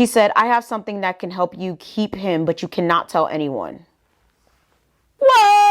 She said, I have something that can help you keep him, but you cannot tell anyone. What?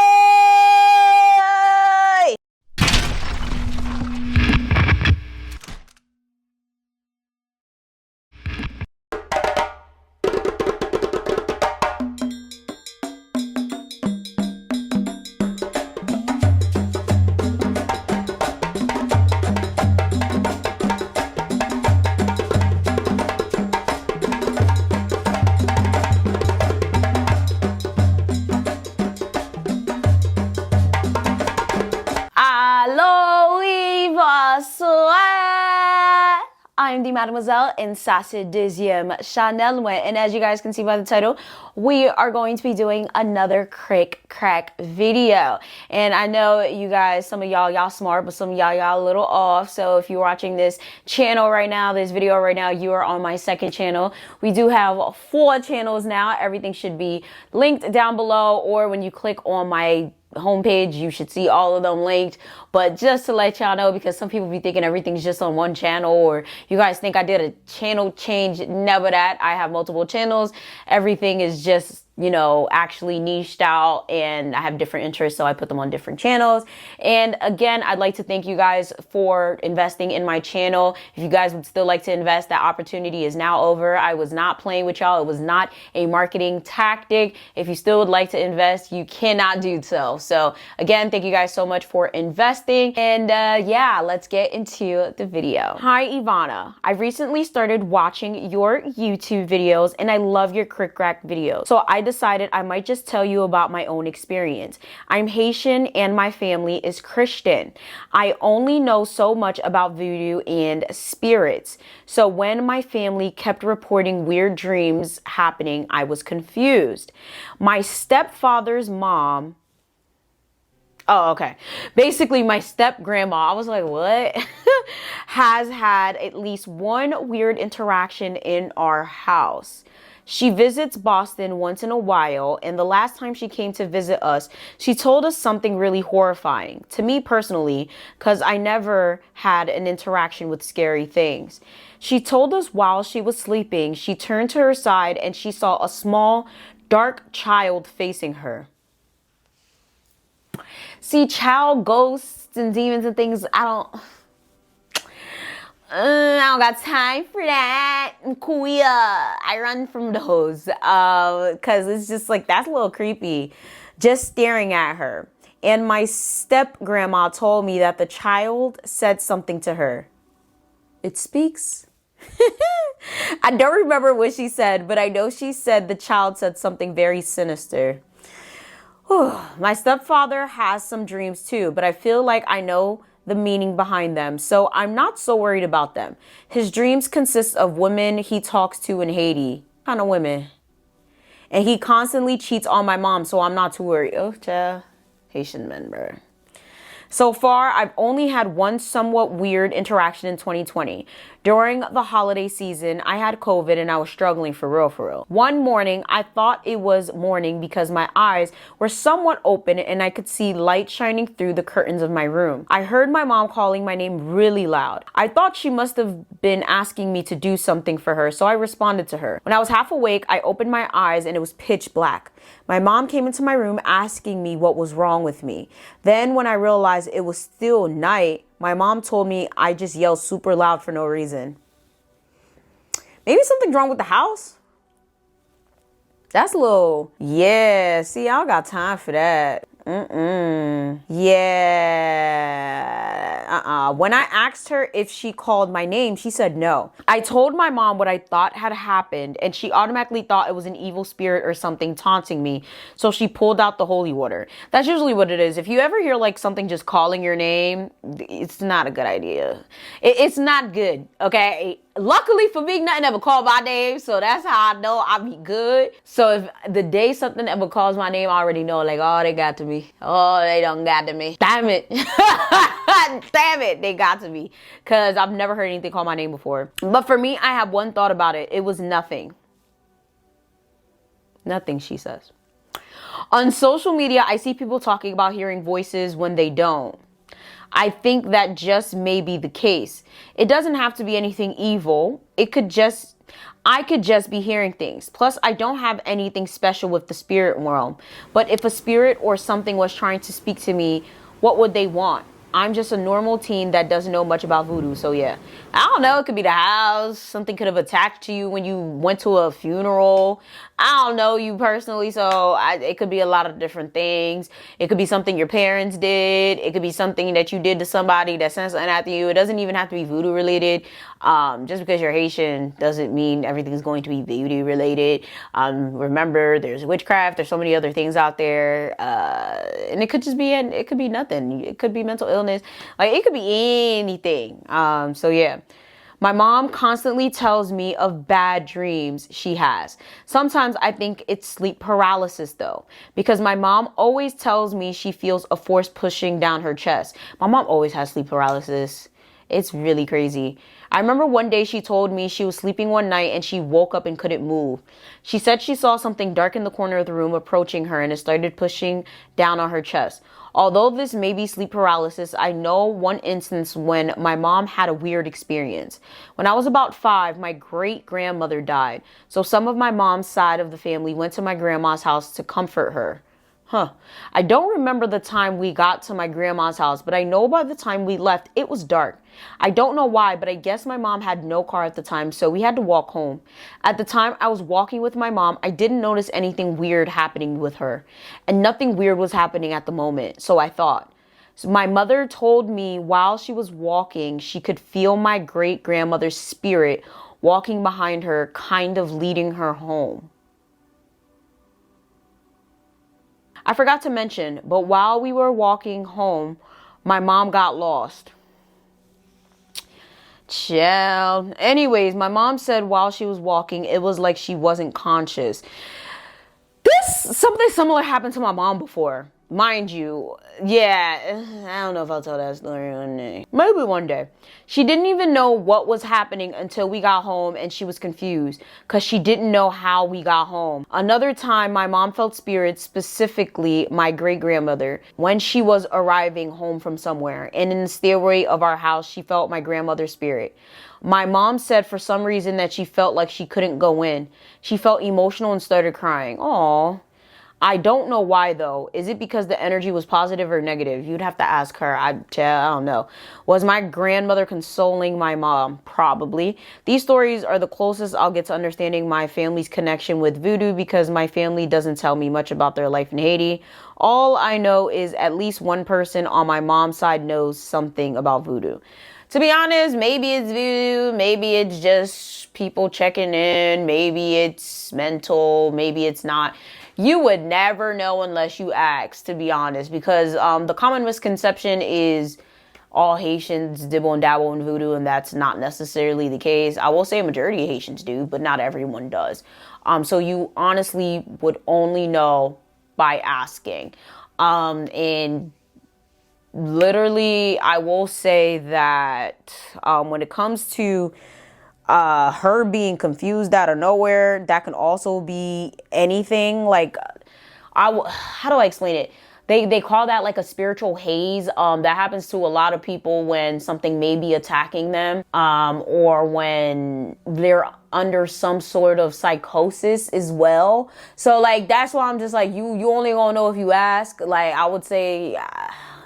I'm the Mademoiselle in Sassy Deuxième Chanel, and as you guys can see by the title, we are going to be doing another KrikKrakCOZ video. And I know you guys, some of y'all smart, but some of y'all a little off. So if you're watching this channel right now, this video right now, you are on my second channel. We do have 4 channels now. Everything should be linked down below, or when you click on my homepage, you should see all of them linked. But just to let y'all know, because some people be thinking everything's just on one channel, or you guys think I did a channel change. Never that. I have multiple channels. Everything is just, you know, actually niched out, and I have different interests, so I put them on different channels. And again, I'd like to thank you guys for investing in my channel. If you guys would still like to invest, that opportunity is now over. I was not playing with y'all. It was not a marketing tactic. If you still would like to invest, you cannot do so. So again, thank you guys so much for investing. And yeah, let's get into the video. Hi, Yvana. I recently started watching your YouTube videos, and I love your KrikKrakCOZ videos. So I decided I might just tell you about my own experience. I'm Haitian and my family is Christian. I only know so much about voodoo and spirits. So when my family kept reporting weird dreams happening, I was confused. My stepfather's mom, oh, okay. Basically, my step-grandma, I was like, what? has had at least one weird interaction in our house. She visits Boston once in a while, and the last time she came to visit us, she told us something really horrifying, to me personally, because I never had an interaction with scary things. She told us while she was sleeping, she turned to her side and she saw a small, dark child facing her. See, child ghosts and demons and things, I don't got time for that. Queer. I run from those because it's just like, that's a little creepy, just staring at her. And my step-grandma told me that the child said something to her. It speaks. I don't remember what she said, but I know she said the child said something very sinister. My stepfather has some dreams too, but I feel like I know the meaning behind them, so I'm not so worried about them. His dreams consist of women he talks to in Haiti. What kind of women? And he constantly cheats on my mom, so I'm not too worried. Oh, child. Haitian member. So far, I've only had one somewhat weird interaction in 2020. During the holiday season, I had COVID and I was struggling for real. One morning, I thought it was morning because my eyes were somewhat open and I could see light shining through the curtains of my room. I heard my mom calling my name really loud. I thought she must have been asking me to do something for her, so I responded to her. When I was half awake, I opened my eyes and it was pitch black. My mom came into my room asking me what was wrong with me. Then when I realized it was still night, my mom told me I just yelled super loud for no reason. Maybe something's wrong with the house? That's a little, yeah, see, I don't got time for that. Yeah. When I asked her if she called my name, she said no. I told my mom what I thought had happened, and she automatically thought it was an evil spirit or something taunting me. So she pulled out the holy water. That's usually what it is. If you ever hear like something just calling your name, it's not a good idea. It's not good, okay? Luckily for me, nothing ever called my name, so that's how I know I be good. So if the day something ever calls my name, I already know, like, oh, they got to me. Oh, they done got to me. Damn it. Damn it, they got to me. Because I've never heard anything call my name before. But for me, I have one thought about it. It was nothing. Nothing, she says. On social media, I see people talking about hearing voices when they don't. I think that just may be the case. It doesn't have to be anything evil. It could just I could just be hearing things. Plus, I don't have anything special with the spirit realm. But if a spirit or something was trying to speak to me, what would they want? I'm just a normal teen that doesn't know much about voodoo, so yeah. I don't know, it could be the house. Something could have attached to you when you went to a funeral. I don't know you personally, so it could be a lot of different things. It could be something your parents did. It could be something that you did to somebody that sent something after you. It doesn't even have to be voodoo related. Just because you're Haitian doesn't mean everything's going to be voodoo related. Remember, there's witchcraft. There's so many other things out there. And it could just be, it could be nothing. It could be mental illness. Like, it could be anything. So yeah. My mom constantly tells me of bad dreams she has. Sometimes I think it's sleep paralysis though, because my mom always tells me she feels a force pushing down her chest. My mom always has sleep paralysis. It's really crazy. I remember one day she told me she was sleeping one night and she woke up and couldn't move. She said she saw something dark in the corner of the room approaching her and it started pushing down on her chest. Although this may be sleep paralysis, I know one instance when my mom had a weird experience. When I was about 5, my great-grandmother died. So some of my mom's side of the family went to my grandma's house to comfort her. I don't remember the time we got to my grandma's house, but I know by the time we left, it was dark. I don't know why, but I guess my mom had no car at the time, so we had to walk home. At the time I was walking with my mom, I didn't notice anything weird happening with her, and nothing weird was happening at the moment, so I thought. So my mother told me while she was walking, she could feel my great-grandmother's spirit walking behind her, kind of leading her home. I forgot to mention, but while we were walking home, my mom got lost. Chill. Anyways, my mom said while she was walking, it was like she wasn't conscious. Something similar happened to my mom before. Mind you, yeah, I don't know if I'll tell that story one day. Maybe one day. She didn't even know what was happening until we got home and she was confused because she didn't know how we got home. Another time, my mom felt spirits, specifically my great-grandmother, when she was arriving home from somewhere. And in the stairway of our house, she felt my grandmother's spirit. My mom said for some reason that she felt like she couldn't go in. She felt emotional and started crying. Aww. I don't know why though. Is it because the energy was positive or negative? You'd have to ask her. I don't know. Was my grandmother consoling my mom? Probably. These stories are the closest I'll get to understanding my family's connection with voodoo because my family doesn't tell me much about their life in Haiti. All I know is at least one person on my mom's side knows something about voodoo. To be honest, maybe it's voodoo, maybe it's just people checking in, maybe it's mental, maybe it's not. You would never know unless you ask, to be honest, because the common misconception is all Haitians dibble and dabble in voodoo, and that's not necessarily the case. I will say a majority of Haitians do, but not everyone does. So you honestly would only know by asking. And literally, I will say that when it comes to her being confused out of nowhere, that can also be anything. Like, how do I explain it? They call that like a spiritual haze. That happens to a lot of people when something may be attacking them, or when they're under some sort of psychosis as well. So like, that's why I'm just like, you only gonna know if you ask. Like, I would say,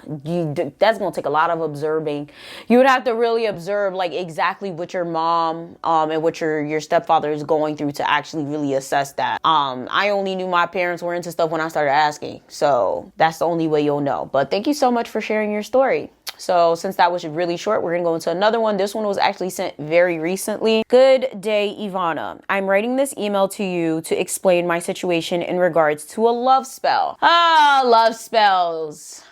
that's gonna take a lot of observing. You would have to really observe like exactly what your mom and what your stepfather is going through to actually really assess that. I only knew my parents were into stuff when I started asking, so that's the only way you'll know. But thank you so much for sharing your story. So since that was really short, we're gonna go into another one. This one was actually sent very recently. Good day, Yvana. I'm writing this email to you to explain my situation in regards to a love spell. Love spells.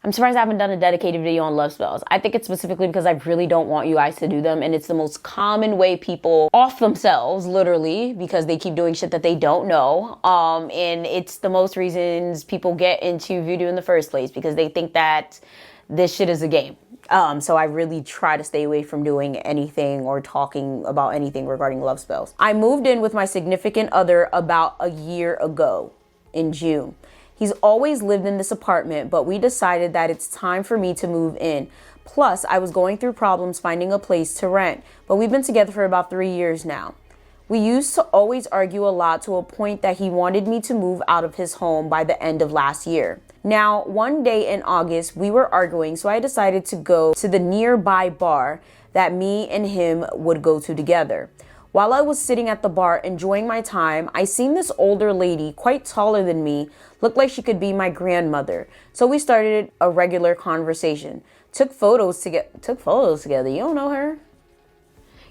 I'm surprised I haven't done a dedicated video on love spells. I think it's specifically because I really don't want you guys to do them. And it's the most common way people off themselves, literally, because they keep doing shit that they don't know. And it's the most reasons people get into voodoo in the first place, because they think that this shit is a game. So I really try to stay away from doing anything or talking about anything regarding love spells. I moved in with my significant other about a year ago in June. He's always lived in this apartment, but we decided that it's time for me to move in. Plus, I was going through problems finding a place to rent, but we've been together for about 3 years now. We used to always argue a lot to a point that he wanted me to move out of his home by the end of last year. Now, one day in August, we were arguing, so I decided to go to the nearby bar that me and him would go to together. While I was sitting at the bar enjoying my time, I seen this older lady, quite taller than me, looked like she could be my grandmother. So we started a regular conversation. Took photos together. You don't know her?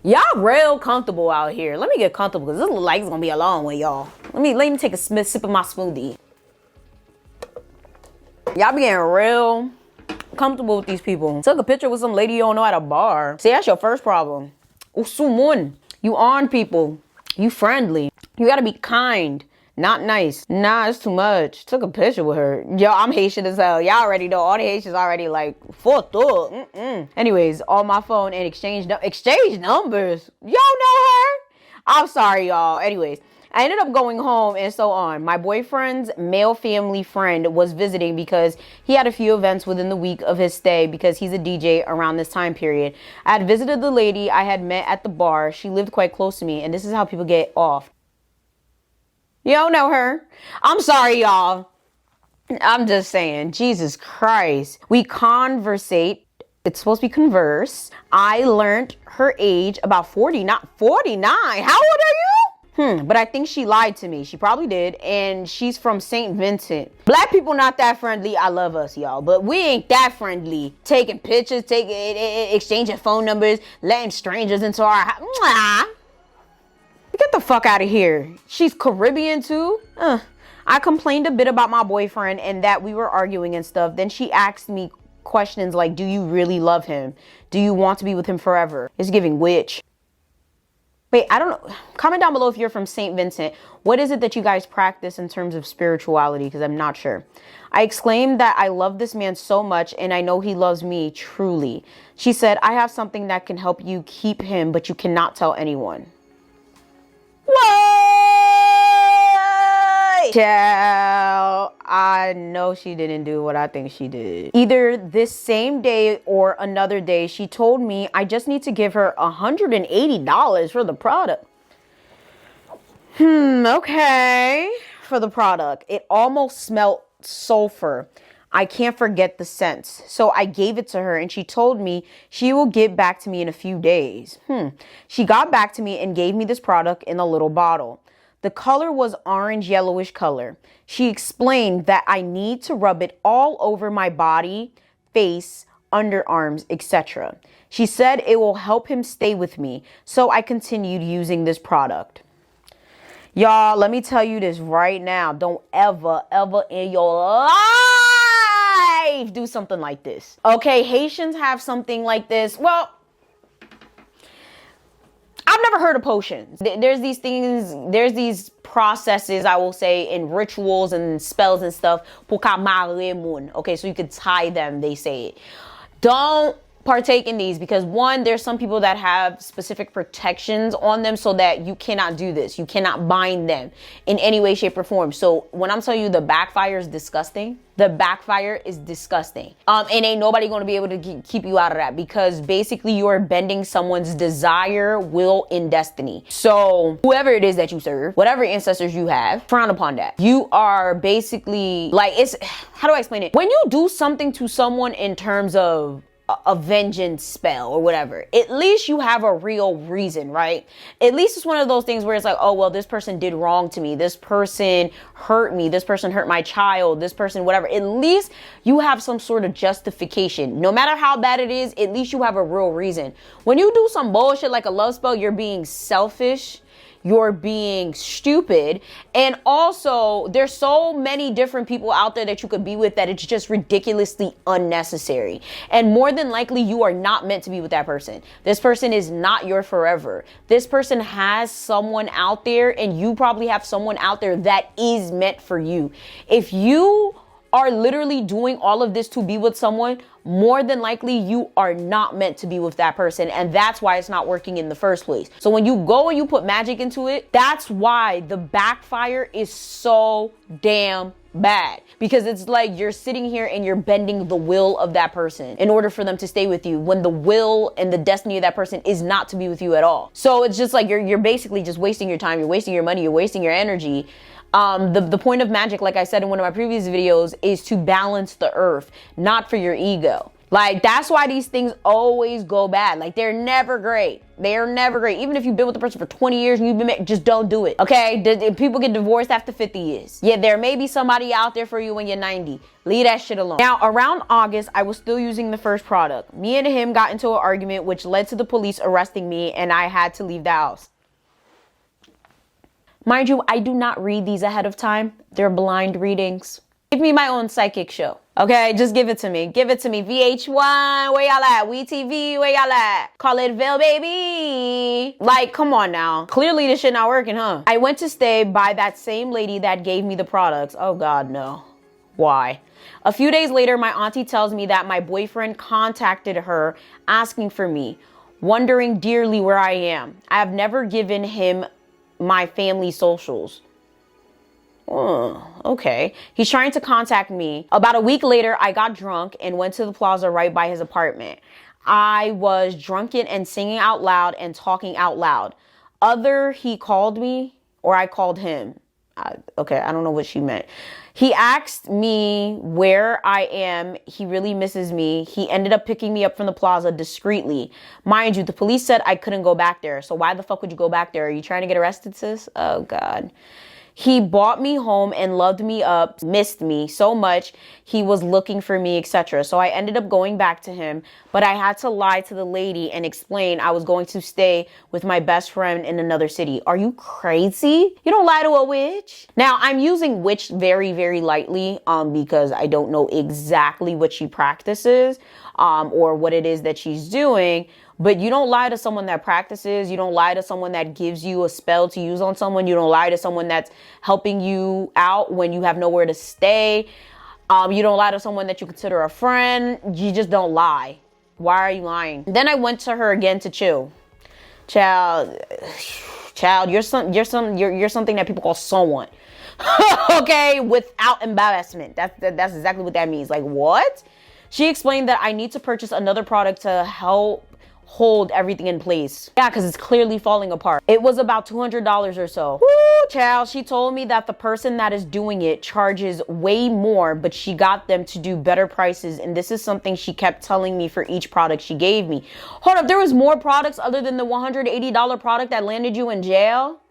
Y'all real comfortable out here. Let me get comfortable because this looks like it's gonna be a long one, y'all. Let me take a sip of my smoothie. Y'all be getting real comfortable with these people. Took a picture with some lady you don't know at a bar. See, that's your first problem. Usumun. You on people. You friendly. You gotta be kind. Not nice. Nah, it's too much. Took a picture with her. Yo, I'm Haitian as hell. Y'all already know. All the Haitians already like, fucked up. Anyways, on my phone and exchange numbers. Y'all know her? I'm sorry, y'all. Anyways, I ended up going home and so on. My boyfriend's male family friend was visiting because he had a few events within the week of his stay because he's a DJ around this time period. I had visited the lady I had met at the bar. She lived quite close to me, and this is how people get off. You don't know her. I'm sorry, y'all. I'm just saying, Jesus Christ. We conversate. It's supposed to be converse. I learned her age about 49. 49? How old are you? But I think she lied to me. She probably did. And she's from St. Vincent. Black people not that friendly. I love us, y'all. But we ain't that friendly. Taking pictures, exchanging phone numbers, letting strangers into our house. Get the fuck out of here. She's Caribbean too? I complained a bit about my boyfriend and that we were arguing and stuff. Then she asked me questions like, do you really love him? Do you want to be with him forever? It's giving witch. Wait, I don't know. Comment down below if you're from St. Vincent. What is it that you guys practice in terms of spirituality? Because I'm not sure. I exclaimed that I love this man so much and I know he loves me truly. She said, I have something that can help you keep him, but you cannot tell anyone. What? Child, I know she didn't do what I think she did. Either this same day or another day, she told me I just need to give her $180 for the product. Okay. For the product. It almost smelled sulfur. I can't forget the scents. So I gave it to her and she told me she will get back to me in a few days. She got back to me and gave me this product in a little bottle. The color was orange yellowish color. She explained that I need to rub it all over my body, face, underarms, etc. She said it will help him stay with me. So I continued using this product. Y'all, let me tell you this right now. Don't ever in your life do something like this. Okay, Haitians have something like this. Well, I've never heard of potions. There's these things, there's these processes, I will say, in rituals and spells and stuff. Okay, so you could tie them, they say it. Don't partake in these because one, there's some people that have specific protections on them so that you cannot do this. You cannot bind them in any way, shape, or form. So when I'm telling you the backfire is disgusting, the backfire is disgusting. And ain't nobody going to be able to keep you out of that because basically you are bending someone's desire, will, and destiny. So whoever it is that you serve, whatever ancestors you have, frown upon that. You are basically like, it's, how do I explain it? When you do something to someone in terms of a vengeance spell or whatever, at least you have a real reason, right? At least it's one of those things where it's like, oh, well, this person did wrong to me. This person hurt me. This person hurt my child. This person, whatever. At least you have some sort of justification. No matter how bad it is, at least you have a real reason. When you do some bullshit like a love spell, you're being selfish. You're being stupid. And also, there's so many different people out there that you could be with that it's just ridiculously unnecessary. And more than likely, you are not meant to be with that person. This person is not your forever. This person has someone out there, and you probably have someone out there that is meant for you. If you are literally doing all of this to be with someone, more than likely you are not meant to be with that person, and that's why it's not working in the first place. So when you go and you put magic into it, that's why the backfire is so damn bad, because it's like you're sitting here and you're bending the will of that person in order for them to stay with you, when the will and the destiny of that person is not to be with you at all. So it's just like you're basically just wasting your time, you're wasting your money, you're wasting your energy. The point of magic, like I said in one of my previous videos, is to balance the earth, not for your ego. Like, that's why these things always go bad. Like, they're never great. They're never great. Even if you've been with the person for 20 years and you've been married, just don't do it. Okay? People get divorced after 50 years. Yeah, there may be somebody out there for you when you're 90. Leave that shit alone. Now, around August, I was still using the first product. Me and him got into an argument, which led to the police arresting me, and I had to leave the house. Mind you, I do not read these ahead of time. They're blind readings. Give me my own psychic show. Okay, just give it to me. Give it to me. VH1, where y'all at? WeTV, where y'all at? Call it Ville, baby. Like, come on now. Clearly this shit not working, huh? I went to stay by that same lady that gave me the products. Oh God, no. Why? A few days later, my auntie tells me that my boyfriend contacted her asking for me, wondering dearly where I am. I have never given him my family socials. Oh, okay. He's trying to contact me. About a week later, I got drunk and went to the plaza right by his apartment. I was drunken and singing out loud and talking out loud. Either he called me or I called him. Okay, I don't know what she meant. He asked me where I am. He really misses me. He ended up picking me up from the plaza discreetly. Mind you, the police said I couldn't go back there. So why the fuck would you go back there? Are you trying to get arrested, sis? Oh God. He brought me home and loved me up, missed me so much. He was looking for me, etc. So I ended up going back to him, but I had to lie to the lady and explain I was going to stay with my best friend in another city. Are you crazy? You don't lie to a witch. Now, I'm using witch very, very lightly because I don't know exactly what she practices or what it is that she's doing. But you don't lie to someone that practices. You don't lie to someone that gives you a spell to use on someone. You don't lie to someone that's helping you out when you have nowhere to stay. You don't lie to someone that you consider a friend. You just don't lie. Why are you lying? Then I went to her again to chill. Child, you're something that people call someone. Okay, without embarrassment. That's exactly what that means. Like, what? She explained that I need to purchase another product to help hold everything in place. Yeah, because it's clearly falling apart. It was about $200 or so. Woo, child. She told me that the person that is doing it charges way more, but she got them to do better prices. And this is something she kept telling me for each product she gave me. Hold up, there was more products other than the $180 product that landed you in jail?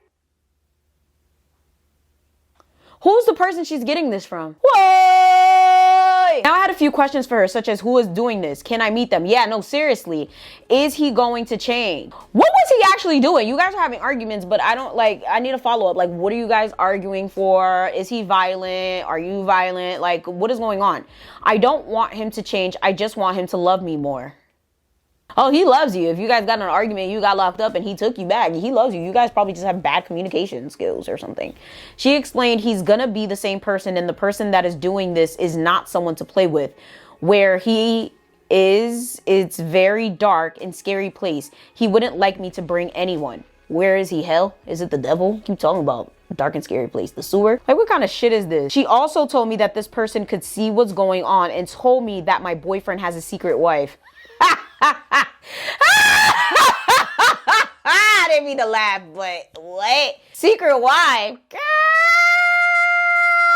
Who's the person she's getting this from? Whoa! Now I had a few questions for her, such as who is doing this? Can I meet them? Yeah, no, seriously. Is he going to change? What was he actually doing? You guys are having arguments, but I need a follow-up. Like, what are you guys arguing for? Is he violent? Are you violent? Like, what is going on? I don't want him to change. I just want him to love me more. Oh, he loves you. If you guys got in an argument, you got locked up and he took you back, he loves you. You guys probably just have bad communication skills or something. She explained he's gonna be the same person, and the person that is doing this is not someone to play with. Where he is, it's very dark and scary place. He wouldn't like me to bring anyone. Where is he? Hell? Is it the devil? Keep talking about dark and scary place. The sewer? Like, what kind of shit is this? She also told me that this person could see what's going on and told me that my boyfriend has a secret wife. I didn't mean to laugh, but what? Secret wife?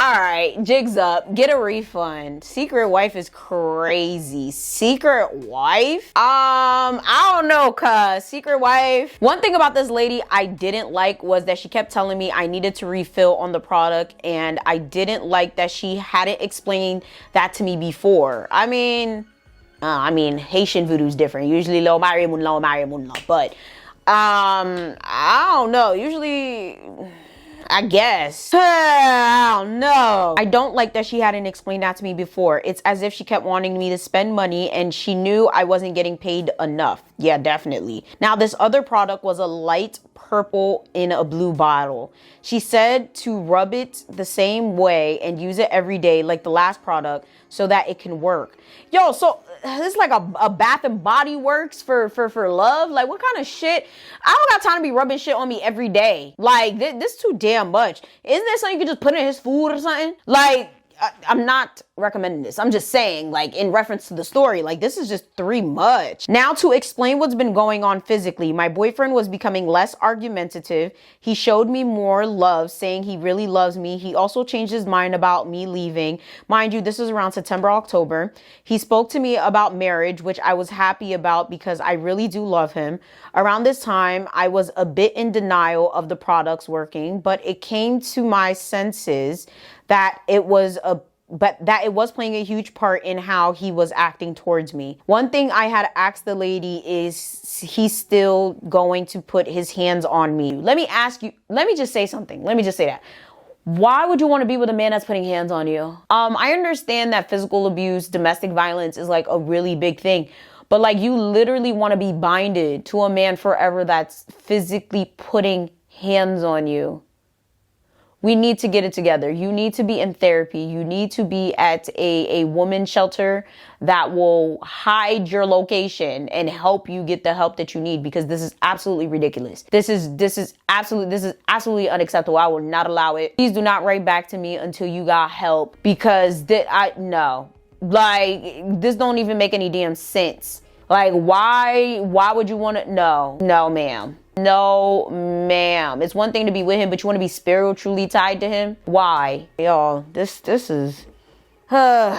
All right, jigs up. Get a refund. Secret wife is crazy. Secret wife? I don't know, cuz. Secret wife. One thing about this lady I didn't like was that she kept telling me I needed to refill on the product, and I didn't like that she hadn't explained that to me before. I mean, Haitian Voodoo is different. Usually low marry mun, but I don't know. Usually, I guess. I don't know. I don't like that she hadn't explained that to me before. It's as if she kept wanting me to spend money and she knew I wasn't getting paid enough. Yeah, definitely. Now, this other product was a light purple in a blue bottle. She said to rub it the same way and use it every day like the last product so that it can work. Yo, so this is like a Bath and Body Works for love. Like, what kind of shit? I don't got time to be rubbing shit on me every day. Like, this too damn much. Isn't there something you could just put in his food or something? Like, I'm not recommending this. I'm just saying, like, in reference to the story, like, this is just too much. Now, to explain what's been going on physically, my boyfriend was becoming less argumentative. He showed me more love, saying he really loves me. He also changed his mind about me leaving. Mind you, this is around September, October. He spoke to me about marriage, which I was happy about because I really do love him. Around this time, I was a bit in denial of the products working, but it came to my senses that it was playing a huge part in how he was acting towards me. One thing I had asked the lady is, he's still going to put his hands on me. Let me just say something. Let me just say that. Why would you want to be with a man that's putting hands on you? I understand that physical abuse, domestic violence is like a really big thing. But like, you literally want to be binded to a man forever that's physically putting hands on you. We need to get it together. You need to be in therapy. You need to be at a woman's shelter that will hide your location and help you get the help that you need, because this is absolutely ridiculous. This is absolutely unacceptable. I will not allow it. Please do not write back to me until you got help, because no. Like, this don't even make any damn sense. Like, why would you want to? No, ma'am. No, ma'am. It's one thing to be with him, but you want to be spiritually tied to him? Why? Y'all, this is... I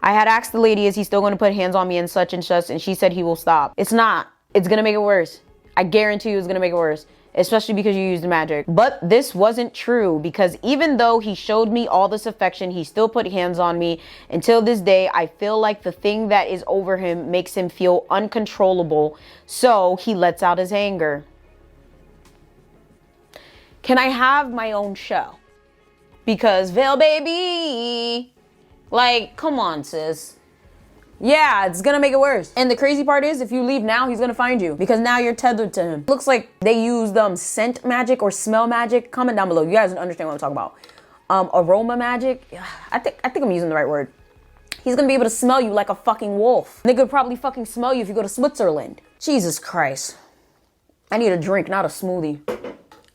had asked the lady, is he still going to put hands on me and such, and she said he will stop. It's not. It's going to make it worse. I guarantee you it's going to make it worse, especially because you used magic. But this wasn't true, because even though he showed me all this affection, he still put hands on me. Until this day, I feel like the thing that is over him makes him feel uncontrollable, so he lets out his anger. Can I have my own show? Because Veil Baby, like, come on, sis. Yeah, it's gonna make it worse. And the crazy part is, if you leave now, he's gonna find you, because now you're tethered to him. Looks like they use scent magic or smell magic. Comment down below. You guys understand what I'm talking about. Aroma magic. I think I'm using the right word. He's gonna be able to smell you like a fucking wolf. They could probably fucking smell you if you go to Switzerland. Jesus Christ. I need a drink, not a smoothie.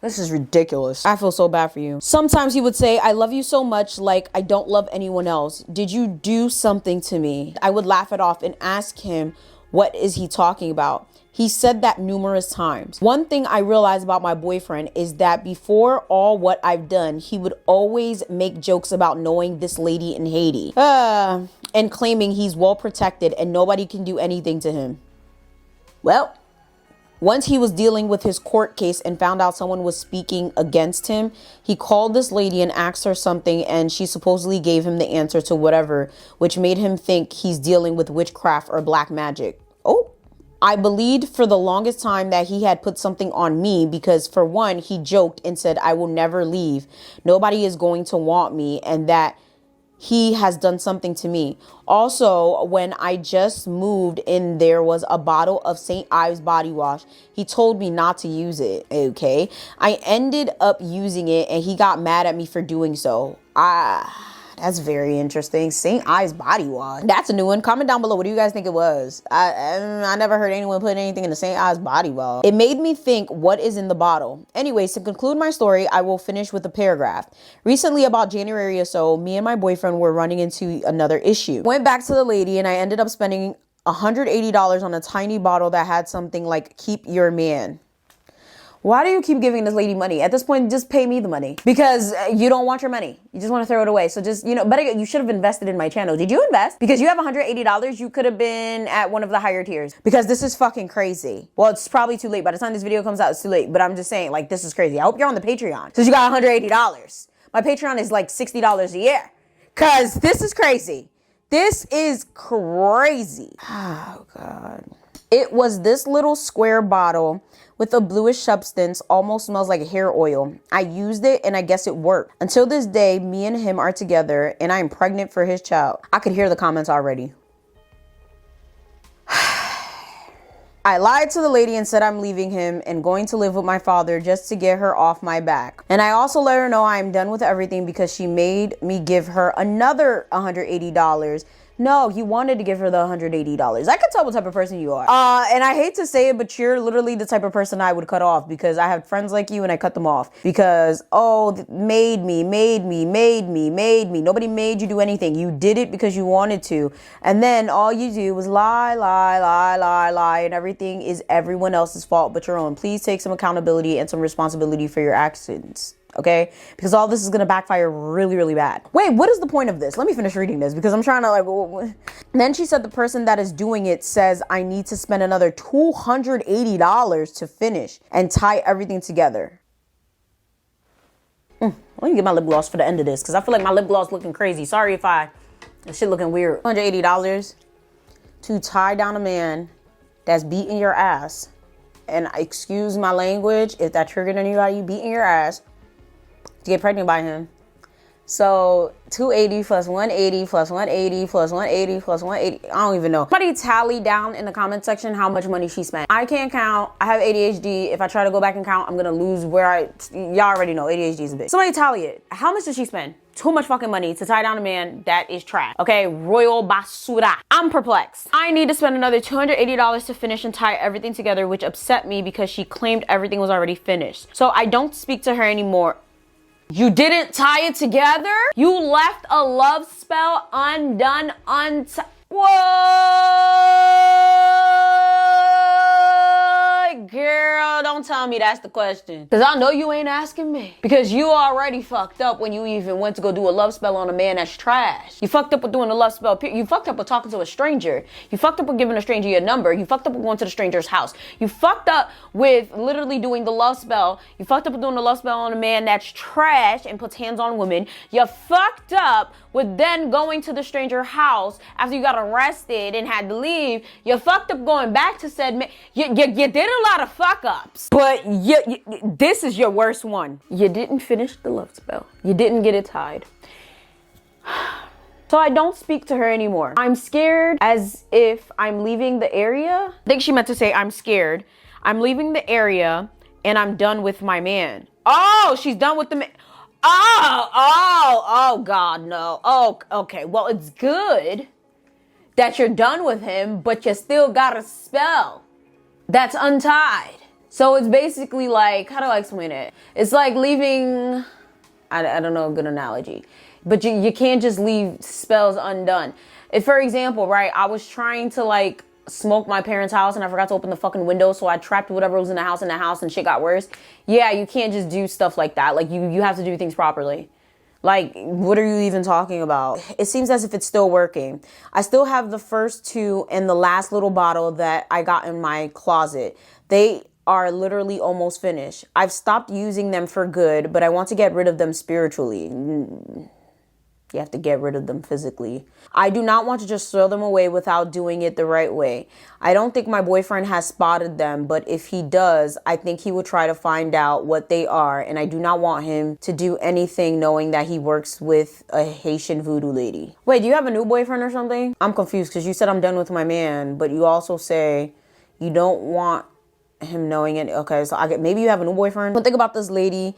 This is ridiculous. I feel so bad for you. Sometimes he would say, I love you so much, like I don't love anyone else. Did you do something to me? I would laugh it off and ask him, what is he talking about? He said that numerous times. One thing I realized about my boyfriend is that before all what I've done, he would always make jokes about knowing this lady in Haiti. And claiming he's well protected and nobody can do anything to him. Well, once he was dealing with his court case and found out someone was speaking against him, he called this lady and asked her something, and she supposedly gave him the answer to whatever, which made him think he's dealing with witchcraft or black magic. Oh, I believed for the longest time that he had put something on me, because for one, he joked and said, I will never leave. Nobody is going to want me, and that he has done something to me. Also, when I just moved in, there was a bottle of St. Ives body wash. He told me not to use it, okay? I ended up using it, and he got mad at me for doing so. That's very interesting. St. Ives body wash. That's a new one. Comment down below. What do you guys think it was? I never heard anyone put anything in the St. Ives body wash. It made me think, what is in the bottle? Anyways, to conclude my story, I will finish with a paragraph. Recently, about January or so, me and my boyfriend were running into another issue. Went back to the lady, and I ended up spending $180 on a tiny bottle that had something like, keep your man. Why do you keep giving this lady money? At this point, just pay me the money, because you don't want your money. You just want to throw it away. So just, better, you should have invested in my channel. Did you invest? Because you have $180. You could have been at one of the higher tiers, because this is fucking crazy. Well, it's probably too late. By the time this video comes out, it's too late. But I'm just saying, like, this is crazy. I hope you're on the Patreon, since you got $180. My Patreon is like $60 a year, because this is crazy. This is crazy. Oh, God. It was this little square bottle with a bluish substance, almost smells like hair oil. I used it, and I guess it worked. Until this day, me and him are together, and I am pregnant for his child. I could hear the comments already. I lied to the lady and said I'm leaving him and going to live with my father just to get her off my back. And I also let her know I'm done with everything, because she made me give her another $180, No, you wanted to give her the $180. I could tell what type of person you are. And I hate to say it, but you're literally the type of person I would cut off, because I have friends like you and I cut them off because, oh, made me. Nobody made you do anything. You did it because you wanted to. And then all you do was lie, and everything is everyone else's fault but your own. Please take some accountability and some responsibility for your actions. Okay, because all this is gonna backfire really, really bad. Wait, what is the point of this? Let me finish reading this because I'm trying to like. Then she said the person that is doing it says I need to spend another $280 to finish and tie everything together. Let me get my lip gloss for the end of this because I feel like my lip gloss looking crazy. Sorry if that shit looking weird. $180 to tie down a man that's beating your ass. And excuse my language if that triggered anybody, beating your ass to get pregnant by him. So 280 plus 180 plus 180 plus 180 plus 180. I don't even know. Somebody tally down in the comment section how much money she spent. I can't count. I have ADHD. If I try to go back and count, I'm gonna lose y'all already know ADHD is a bitch. Somebody tally it. How much did she spend? Too much fucking money to tie down a man that is trash. Okay, royal basura. I'm perplexed. I need to spend another $280 to finish and tie everything together, which upset me because she claimed everything was already finished. So I don't speak to her anymore. You didn't tie it together? You left a love spell undone, What? Girl, don't tell me that's the question. Because I know you ain't asking me. Because you already fucked up when you even went to go do a love spell on a man that's trash. You fucked up with doing a love spell. You fucked up with talking to a stranger. You fucked up with giving a stranger your number. You fucked up with going to the stranger's house. You fucked up with literally doing the love spell. You fucked up with doing the love spell on a man that's trash and puts hands on women. You fucked up with then going to the stranger house after you got arrested and had to leave. You fucked up going back to said man. You did a lot of fuck ups, but this is your worst one. You didn't finish the love spell. You didn't get it tied. So I don't speak to her anymore. I'm scared as if I'm leaving the area. I think she meant to say I'm scared. I'm leaving the area and I'm done with my man. Oh, she's done with the man. Oh, God, no. Oh, okay. Well, it's good that you're done with him, but you still got a spell that's untied. So it's basically like, how do I explain it? It's like leaving, I don't know a good analogy, but you can't just leave spells undone. If, for example, right, I was trying to like smoke my parents' house and I forgot to open the fucking window, so I trapped whatever was in the house and shit got worse. Yeah, you can't just do stuff like that. Like you have to do things properly. Like, what are you even talking about? It seems as if it's still working. I still have the first two and the last little bottle that I got in my closet. They are literally almost finished. I've stopped using them for good, but I want to get rid of them spiritually. You have to get rid of them physically. I do not want to just throw them away without doing it the right way. I don't think my boyfriend has spotted them, but if he does, I think he will try to find out what they are, and I do not want him to do anything knowing that he works with a Haitian voodoo lady. Wait, do you have a new boyfriend or something? I'm confused because you said I'm done with my man, but you also say you don't want him knowing it. Okay, so maybe you have a new boyfriend. But think about this lady.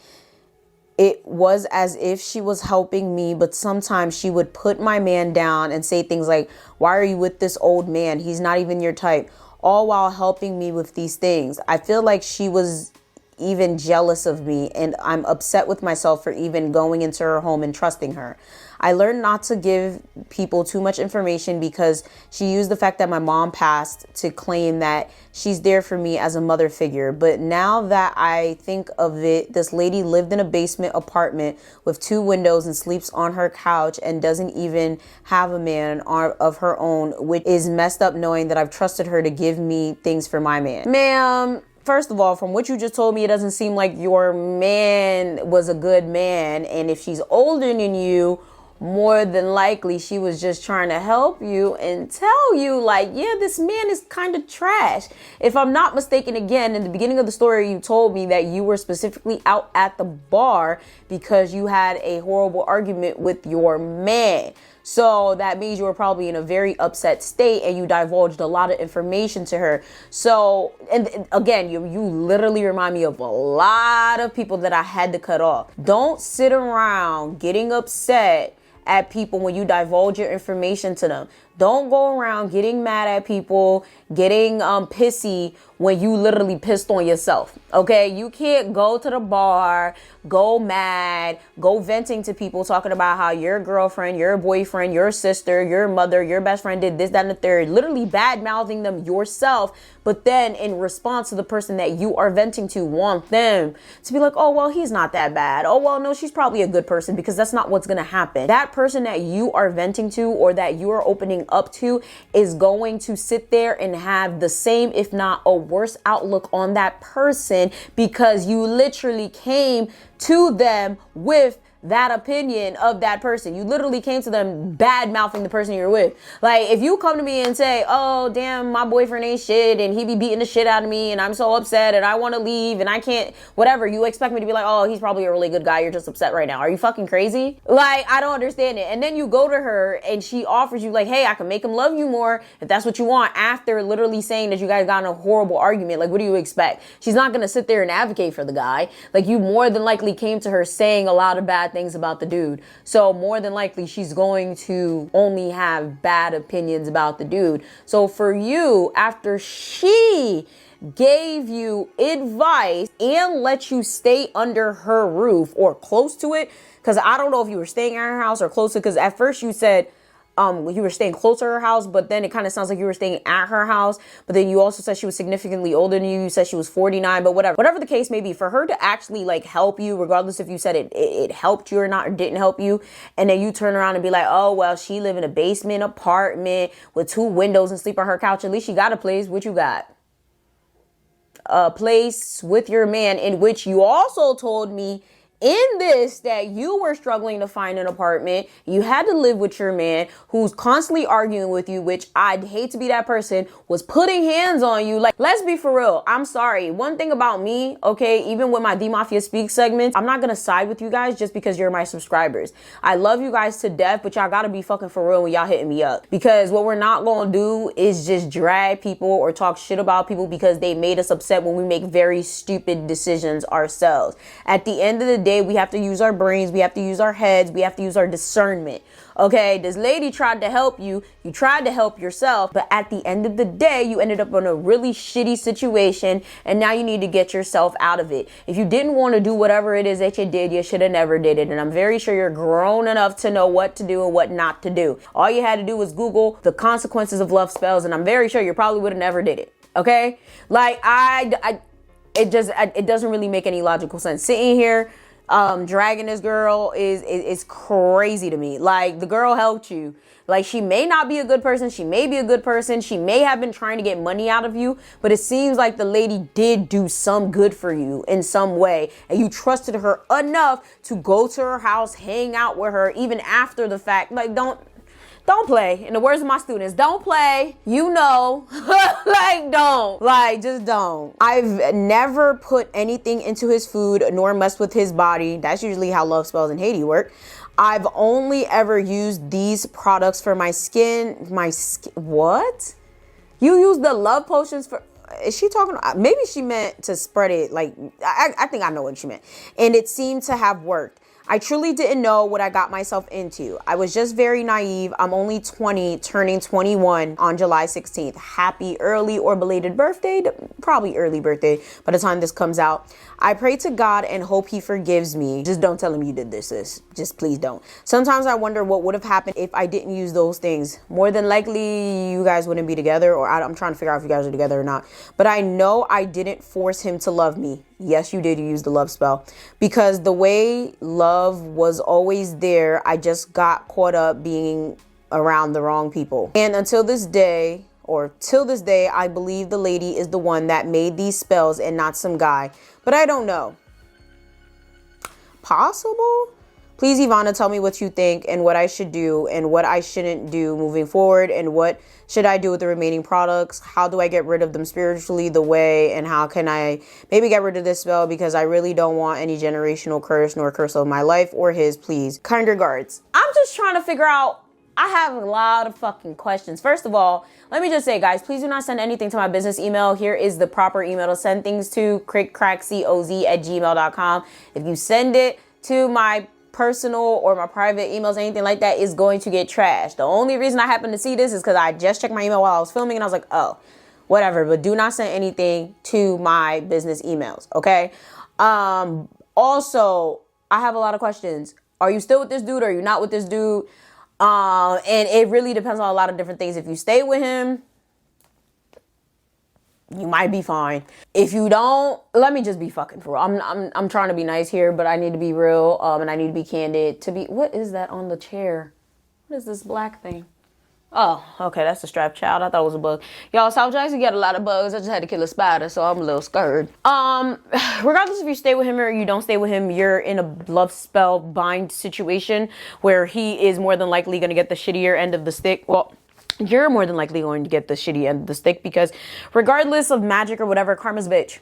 It was as if she was helping me, but sometimes she would put my man down and say things like, why are you with this old man? He's not even your type. All while helping me with these things. I feel like she was even jealous of me, and I'm upset with myself for even going into her home and trusting her. I learned not to give people too much information because she used the fact that my mom passed to claim that she's there for me as a mother figure. But now that I think of it, this lady lived in a basement apartment with 2 windows and sleeps on her couch and doesn't even have a man of her own, which is messed up knowing that I've trusted her to give me things for my man. Ma'am, first of all, from what you just told me, it doesn't seem like your man was a good man. And if she's older than you, more than likely she was just trying to help you and tell you like, yeah, this man is kind of trash. If I'm not mistaken, again, in the beginning of the story, you told me that you were specifically out at the bar because you had a horrible argument with your man. So that means you were probably in a very upset state and you divulged a lot of information to her. So, and again, you literally remind me of a lot of people that I had to cut off. Don't sit around getting upset at people when you divulge your information to them. Don't go around getting mad at people, getting pissy when you literally pissed on yourself. Okay, you can't go to the bar, go mad, go venting to people, talking about how your girlfriend, your boyfriend, your sister, your mother, your best friend did this, that, and the third, literally bad mouthing them yourself. But then in response to the person that you are venting to, want them to be like, oh, well, he's not that bad. Oh, well, no, she's probably a good person, because that's not what's going to happen. That person that you are venting to or that you are opening up to is going to sit there and have the same, if not a worse outlook on that person, because you literally came to them with that opinion of that person. You literally came to them bad mouthing the person you're with. Like, if you come to me and say, oh, damn, my boyfriend ain't shit and he be beating the shit out of me and I'm so upset and I want to leave and I can't, whatever, you expect me to be like, oh, he's probably a really good guy, you're just upset right now. Are you fucking crazy? Like, I don't understand it. And then you go to her and she offers you like, hey, I can make him love you more if that's what you want, after literally saying that you guys got in a horrible argument. Like, what do you expect? She's not going to sit there and advocate for the guy. Like, you more than likely came to her saying a lot of bad things about the dude. So more than likely she's going to only have bad opinions about the dude. So for you, after she gave you advice and let you stay under her roof or close to it, because I don't know if you were staying at her house or close to, because at first you said you were staying close to her house, but then it kind of sounds like you were staying at her house. But then you also said she was significantly older than you. You said she was 49, but whatever the case may be, for her to actually like help you, regardless if you said it helped you or not, or didn't help you, and then you turn around and be like, oh, well, she live in a basement apartment with 2 windows and sleep on her couch. At least she got a place. What you got? A place with your man, in which you also told me in this that you were struggling to find an apartment. You had to live with your man who's constantly arguing with you, which I'd hate to be that person, was putting hands on you. Like, let's be for real. I'm sorry. One thing about me, okay, even with my D Mafia Speak segments, I'm not going to side with you guys just because you're my subscribers. I love you guys to death, but y'all got to be fucking for real when y'all hitting me up. Because what we're not going to do is just drag people or talk shit about people because they made us upset when we make very stupid decisions ourselves. At the end of the day, we have to use our brains, we have to use our heads, we have to use our discernment. Okay, this lady tried to help you, you tried to help yourself, but at the end of the day, you ended up in a really shitty situation, and now you need to get yourself out of it. If you didn't want to do whatever it is that you did, you should have never did it, and I'm very sure you're grown enough to know what to do and what not to do. All you had to do was Google the consequences of love spells, and I'm very sure you probably would have never did it. Okay, like it doesn't really make any logical sense. Sitting here dragging this girl is crazy to me. Like, the girl helped you. Like, she may not be a good person, she may be a good person, she may have been trying to get money out of you, but it seems like the lady did do some good for you in some way, and you trusted her enough to go to her house, hang out with her even after the fact. Like, don't play. In the words of my students, don't play. You know, like, don't. Like, just don't. I've never put anything into his food nor messed with his body. That's usually how love spells in Haiti work. I've only ever used these products for my skin. What? You use the love potions for... Is she talking? Maybe she meant to spread it. Like, I think I know what she meant. And it seemed to have worked. I truly didn't know what I got myself into. I was just very naive. I'm only 20, turning 21 on July 16th. Happy early or belated birthday. Probably early birthday by the time this comes out. I pray to God and hope he forgives me. Just don't tell him you did this, sis. Just please don't. Sometimes I wonder what would have happened if I didn't use those things. More than likely, you guys wouldn't be together, or I'm trying to figure out if you guys are together or not. But I know I didn't force him to love me. Yes, you did. You used the love spell. Because the way love was always there, I just got caught up being around the wrong people. And until this day, till this day, I believe the lady is the one that made these spells and not some guy. But I don't know. Possible? Please, Yvana, tell me what you think and what I should do and what I shouldn't do moving forward, and what should I do with the remaining products? How do I get rid of them spiritually the way, and how can I maybe get rid of this spell, because I really don't want any generational curse nor curse of my life or his, please. Kind regards. I'm just trying to figure out, I have a lot of fucking questions. First of all, let me just say, guys, please do not send anything to my business email. Here is the proper email to send things to, KrikKrakCOZ@gmail.com. If you send it to my personal or my private emails, anything like that, is going to get trashed. The only reason I happen to see this is because I just checked my email while I was filming and I was like, oh, whatever. But do not send anything to my business emails, okay? Also, I have a lot of questions. Are you still with this dude? Or are you not with this dude? And it really depends on a lot of different things. If you stay with him, you might be fine. If you don't, let me just be fucking for real. I'm trying to be nice here, but I need to be real. And I need to be candid. What is that on the chair? What is this black thing? Oh, okay, that's a strap child. I thought it was a bug. Y'all, South Jackson get a lot of bugs. I just had to kill a spider, so I'm a little scared. Regardless if you stay with him or you don't stay with him, you're in a love spell bind situation where he is more than likely going to get the shittier end of the stick. Well, you're more than likely going to get the shitty end of the stick because regardless of magic or whatever, karma's a bitch.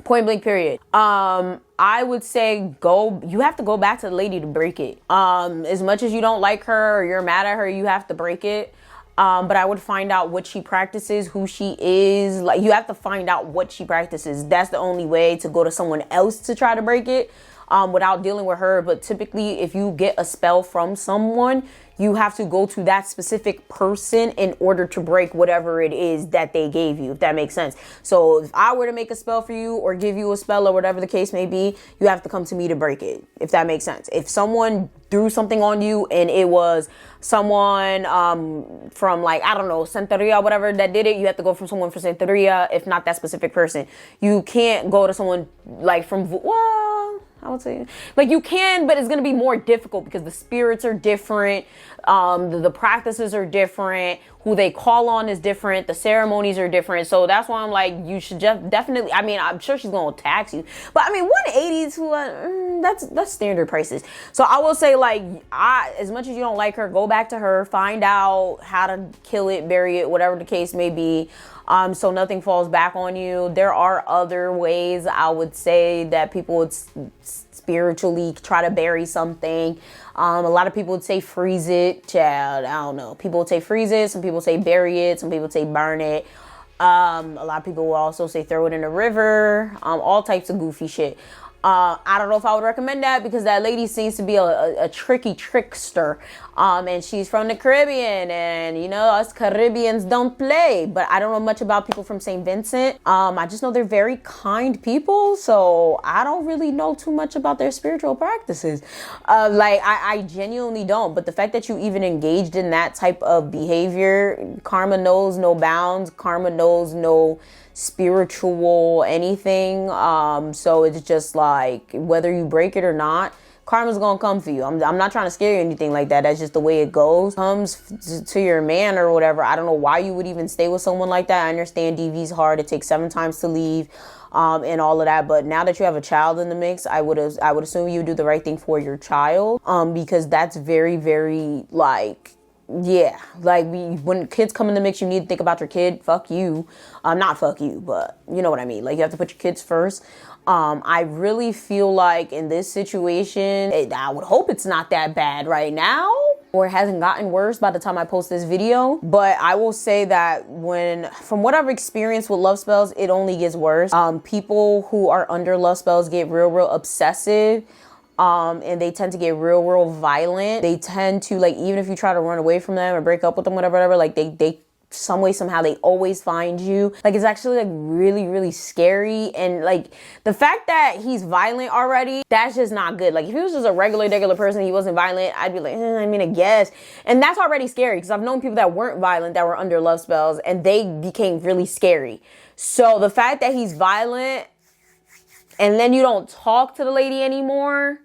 Point blank period. I would say you have to go back to the lady to break it. As much as you don't like her or you're mad at her, you have to break it. But I would find out what she practices, who she is. Like, you have to find out what she practices. That's the only way to go to someone else to try to break it. Without dealing with her. But typically, if you get a spell from someone, you have to go to that specific person in order to break whatever it is that they gave you, if that makes sense. So if I were to make a spell for you or give you a spell or whatever the case may be, you have to come to me to break it, if that makes sense. If someone threw something on you and it was someone from, like, I don't know, Santeria or whatever that did it, you have to go from someone from Santeria, if not that specific person. You can't go to someone like from, well, I would say, like, you can, but it's going to be more difficult because the spirits are different. The practices are different. Who they call on is different. The ceremonies are different. So that's why I'm like, you should just definitely, I mean, I'm sure she's going to tax you. But I mean, 180 to, that's standard prices. So I will say, like, as much as you don't like her, go back to her, find out how to kill it, bury it, whatever the case may be. So nothing falls back on you. There are other ways, I would say, that people would spiritually try to bury something. A lot of people would say freeze it. Child, I don't know. People would say freeze it. Some people say bury it. Some people say burn it. A lot of people will also say throw it in a river. All types of goofy shit. I don't know if I would recommend that because that lady seems to be a tricky trickster. And she's from the Caribbean, and you know, us Caribbeans don't play. But I don't know much about people from St. Vincent. I just know they're very kind people, so I don't really know too much about their spiritual practices. I genuinely don't. But the fact that you even engaged in that type of behavior, karma knows no bounds. Karma knows no spiritual anything. So it's just like, whether you break it or not, karma's gonna come for you. I'm not trying to scare you or anything like that. That's just the way it goes. Comes to your man or whatever. I don't know why you would even stay with someone like that. I understand DV's hard. It takes 7 times to leave, and all of that. But now that you have a child in the mix, I would assume you do the right thing for your child, because that's very, very, like, yeah, like, when kids come in the mix, you need to think about your kid. Fuck you. Not fuck you, but you know what I mean. Like, you have to put your kids first. I really feel like in this situation, I would hope it's not that bad right now, or it hasn't gotten worse by the time I post this video. But I will say that from what I've experienced with love spells, it only gets worse. People who are under love spells get real obsessive. And they tend to get real violent. They tend to, like, even if you try to run away from them or break up with them, whatever, like, they some way, somehow, they always find you. Like, it's actually, like, really scary. And, like, the fact that he's violent already, that's just not good. Like, if he was just a regular person, he wasn't violent, I'd be like, I mean, I guess. And that's already scary, because I've known people that weren't violent that were under love spells, and they became really scary. So the fact that he's violent, and then you don't talk to the lady anymore,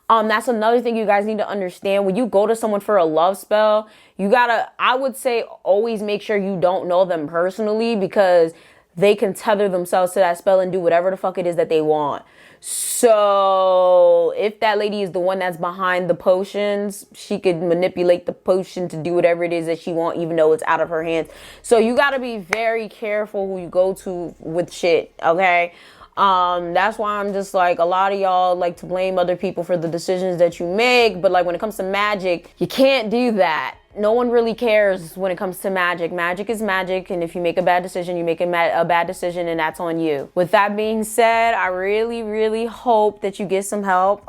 that's another thing you guys need to understand. When you go to someone for a love spell, you gotta, I would say, always make sure you don't know them personally, because they can tether themselves to that spell and do whatever the fuck it is that they want. So if that lady is the one that's behind the potions, she could manipulate the potion to do whatever it is that she wants, even though it's out of her hands. So you gotta be very careful who you go to with shit, okay? That's why I'm just like, a lot of y'all like to blame other people for the decisions that you make, but like, when it comes to magic, you can't do that. no one really cares when it comes to magic. Magic is magic, and if you make a bad decision, you make a bad decision, and that's on you. With that being said, I really, really hope that you get some help.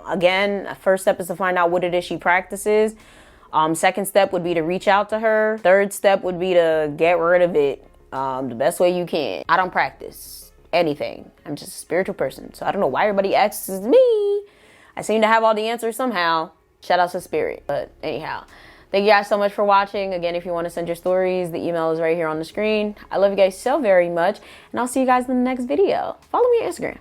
Again, first step is to find out what it is she practices. Second step would be to reach out to her. Third step would be to get rid of it the best way you can. I don't practice anything. I'm just a spiritual person, so I don't know why everybody asks me. I seem to have all the answers somehow. Shout out to spirit. But anyhow, thank you guys so much for watching. Again, if you want to send your stories, the email is right here on the screen. I love you guys so very much, and I'll see you guys in the next video. Follow me on Instagram.